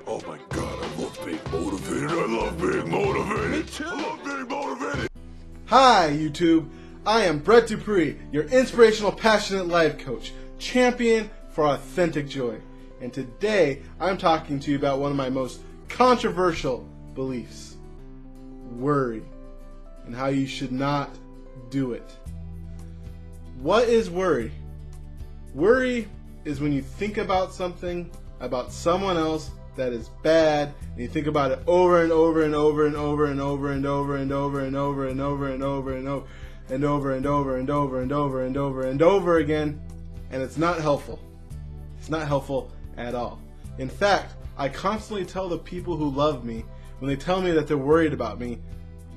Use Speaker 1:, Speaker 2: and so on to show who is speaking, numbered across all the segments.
Speaker 1: Oh my god, I love being motivated. I love being motivated. Me too. I love being motivated.
Speaker 2: Hi, YouTube. I am Brett Dupree, your inspirational, passionate life coach, champion for authentic joy. And today, I'm talking to you about one of my most controversial beliefs: worry, and how you should not do it. What is worry? Worry is when you think about something, about someone else that is bad, and you think about it over and over and over and over and over and over and over and over and over and over and over and over and over and over and over and over and over again, and it's not helpful. It's not helpful at all. In fact, I constantly tell the people who love me, when they tell me that they're worried about me,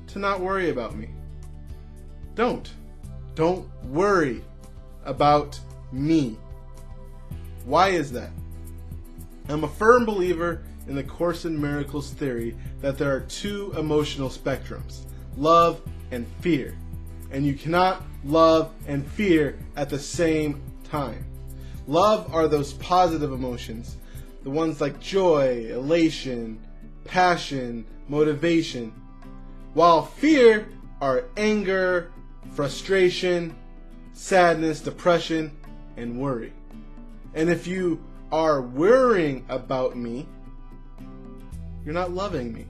Speaker 2: to not worry about me. Don't worry about me. Why is that? I'm a firm believer in the Course in Miracles theory that there are two emotional spectrums, love and fear. And you cannot love and fear at the same time. Love are those positive emotions, the ones like joy, elation, passion, motivation, while fear are anger, frustration, sadness, depression, and worry. And if you are worrying about me, you're not loving me.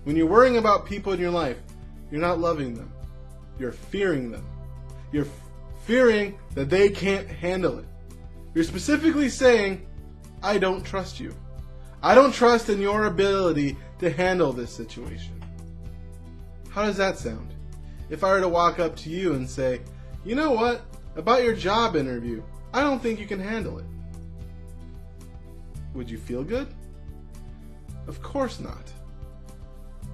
Speaker 2: When you're worrying about people in your life, you're not loving them. You're fearing them. You're fearing that they can't handle it. You're specifically saying, I don't trust you. I don't trust in your ability to handle this situation. How does that sound? If I were to walk up to you and say, you know what, about your job interview, I don't think you can handle it. Would you feel good? Of course not.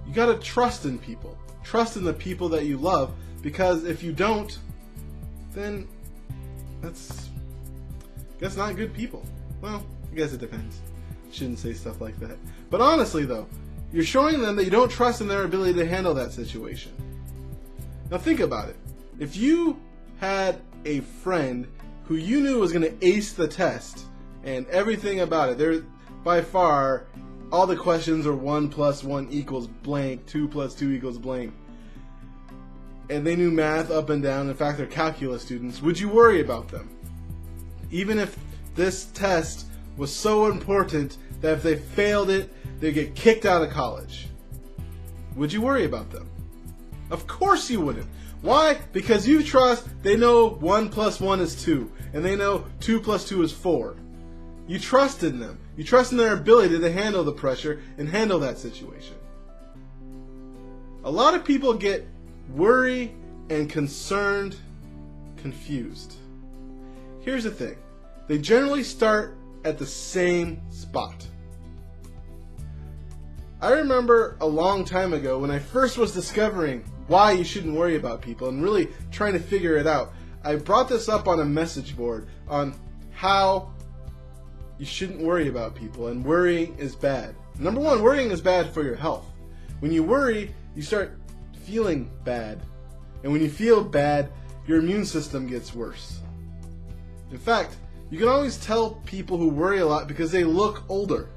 Speaker 2: You gotta trust in people. Trust in the people that you love, because if you don't, then that's not good people. Well, I guess it depends. Shouldn't say stuff like that. But honestly though, you're showing them that you don't trust in their ability to handle that situation. Now think about it. If you had a friend who you knew was going to ace the test and everything about it, there by far all the questions are 1 + 1 = blank, 2 + 2 = blank, and they knew math up and down, in fact they're calculus students, would you worry about them? Even if this test was so important that if they failed it, they'd get kicked out of college. Would you worry about them? Of course you wouldn't. Why? Because you trust they know 1 + 1 is 2, and they know 2 + 2 is 4. You trust in them. You trust in their ability to handle the pressure and handle that situation. A lot of people get worry and concerned confused. Here's the thing. They generally start at the same spot. I remember a long time ago when I first was discovering why you shouldn't worry about people and really trying to figure it out. I brought this up on a message board on how you shouldn't worry about people, and worrying is bad. Number one, worrying is bad for your health. When you worry, you start feeling bad. And when you feel bad, your immune system gets worse. In fact, you can always tell people who worry a lot because they look older.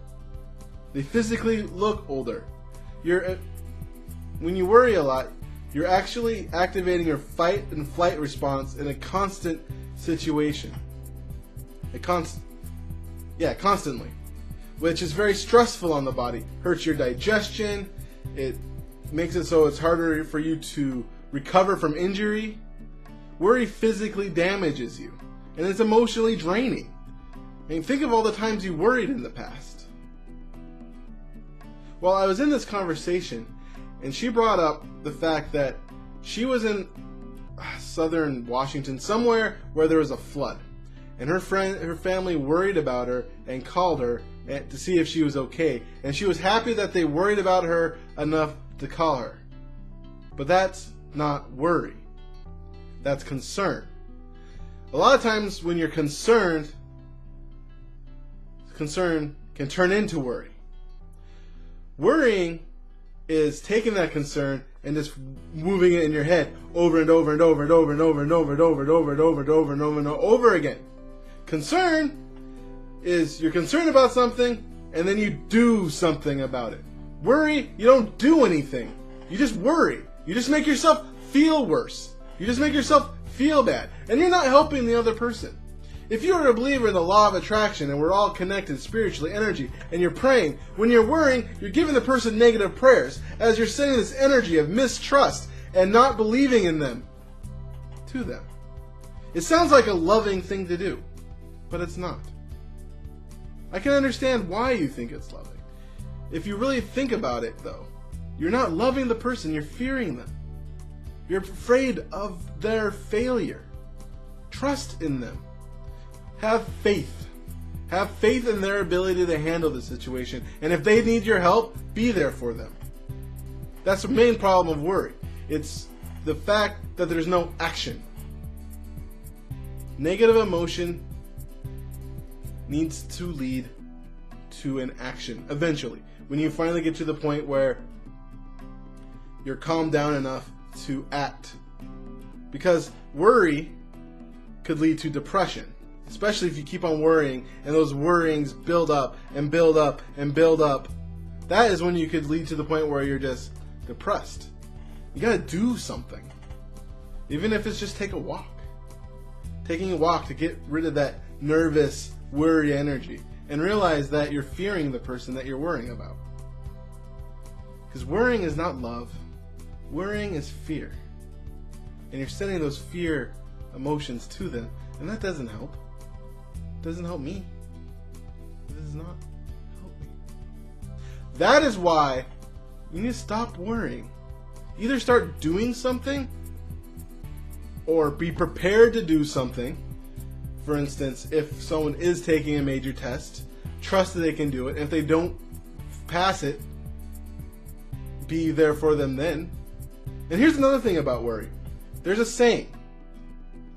Speaker 2: They physically look older. When you worry a lot, you're actually activating your fight and flight response in a constant situation. Constantly. Which is very stressful on the body. Hurts your digestion. It makes it so it's harder for you to recover from injury. Worry physically damages you. And it's emotionally draining. I mean, think of all the times you worried in the past. Well, I was in this conversation, and she brought up the fact that she was in southern Washington, somewhere where there was a flood. And her family worried about her and called her to see if she was okay. And she was happy that they worried about her enough to call her. But that's not worry. That's concern. A lot of times when you're concerned, concern can turn into worry. Worrying is taking that concern and just moving it in your head over and over and over and over and over and over and over and over and over and over and over and over again. Concern is you're concerned about something and then you do something about it. Worry, you don't do anything. You just worry. You just make yourself feel worse. You just make yourself feel bad. And you're not helping the other person. If you are a believer in the law of attraction and we're all connected spiritually, energy, and you're praying, when you're worrying, you're giving the person negative prayers as you're sending this energy of mistrust and not believing in them to them. It sounds like a loving thing to do, but it's not. I can understand why you think it's loving. If you really think about it, though, you're not loving the person, you're fearing them. You're afraid of their failure. Trust in them. Have faith. Have faith in their ability to handle the situation. And if they need your help, be there for them. That's the main problem of worry. It's the fact that there's no action. Negative emotion needs to lead to an action eventually. When you finally get to the point where you're calmed down enough to act. Because worry could lead to depression. Especially if you keep on worrying and those worryings build up and build up and build up. That is when you could lead to the point where you're just depressed. You gotta do something. Even if it's just take a walk. Taking a walk to get rid of that nervous, worry energy. And realize that you're fearing the person that you're worrying about. Because worrying is not love. Worrying is fear. And you're sending those fear emotions to them. And that doesn't help. It doesn't help me. It does not help me. That is why you need to stop worrying. Either start doing something or be prepared to do something. For instance, if someone is taking a major test, trust that they can do it. If they don't pass it, be there for them then. And here's another thing about worry. There's a saying,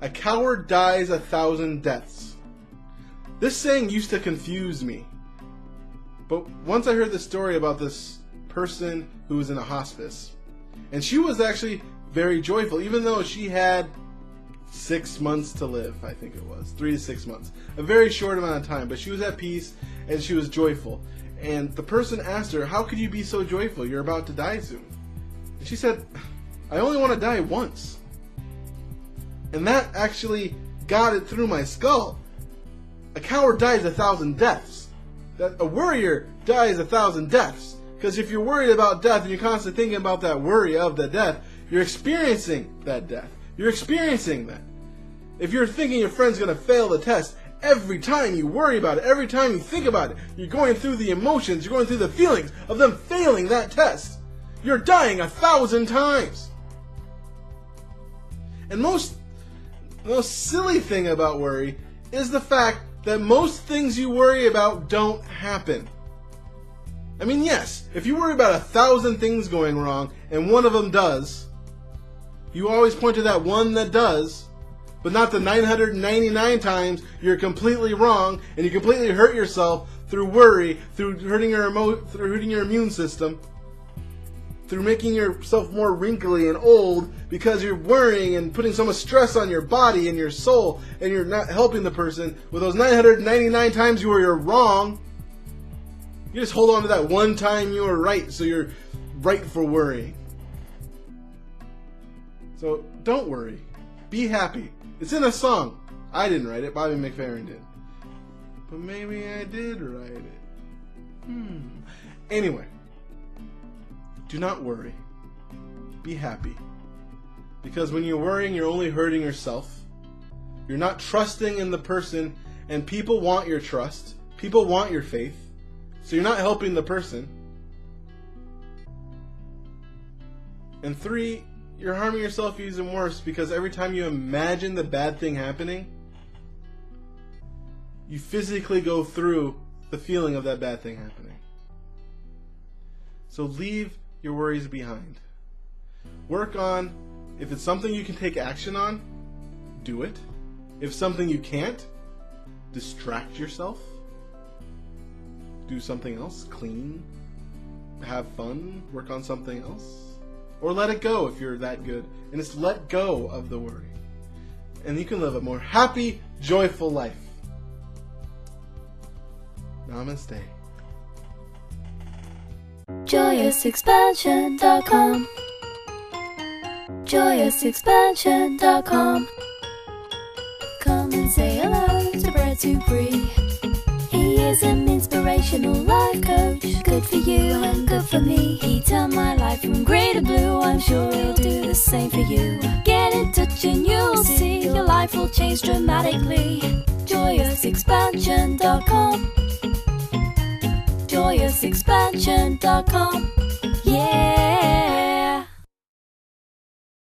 Speaker 2: a coward dies 1,000 deaths. This saying used to confuse me. But once I heard the story about this person who was in a hospice, and she was actually very joyful, even though she had 6 months to live, I think it was, 3 to 6 months. A very short amount of time, but she was at peace and she was joyful. And the person asked her, how could you be so joyful? You're about to die soon. And she said, I only want to die once. And that actually got it through my skull. A coward dies 1,000 deaths. That a worrier dies 1,000 deaths. Because if you're worried about death and you're constantly thinking about that worry of the death, you're experiencing that death. You're experiencing that. If you're thinking your friend's going to fail the test, every time you worry about it, every time you think about it, you're going through the emotions, you're going through the feelings of them failing that test. You're dying 1,000 times. And the most silly thing about worry is the fact that most things you worry about don't happen. I mean, yes, if you worry about 1,000 things going wrong and one of them does, you always point to that one that does, but not the 999 times you're completely wrong and you completely hurt yourself through worry, through hurting your immune system, through making yourself more wrinkly and old because you're worrying and putting so much stress on your body and your soul, and you're not helping the person with those 999 times you were wrong. You just hold on to that one time you were right, so you're right for worrying. So don't worry. Be happy. It's in a song. I didn't write it. Bobby McFerrin did. But maybe I did write it. Anyway. Do not worry. Be happy. Because when you're worrying, you're only hurting yourself. You're not trusting in the person, and people want your trust. People want your faith. So you're not helping the person. And 3, you're harming yourself even worse because every time you imagine the bad thing happening, you physically go through the feeling of that bad thing happening. So leave your worries behind. Work on, if it's something you can take action on, do it. If something you can't, distract yourself. Do something else, clean, have fun, work on something else. Or let it go if you're that good. And just let go of the worry. And you can live a more happy, joyful life. Namaste.
Speaker 3: JoyousExpansion.com. JoyousExpansion.com. Come and say hello to Brett Dupree. He is an inspirational life coach, good for you and good for me. He turned my life from grey to blue, I'm sure he'll do the same for you. Get in touch and you'll see your life will change dramatically. JoyousExpansion.com. JoyousExpansion.com. Yeah.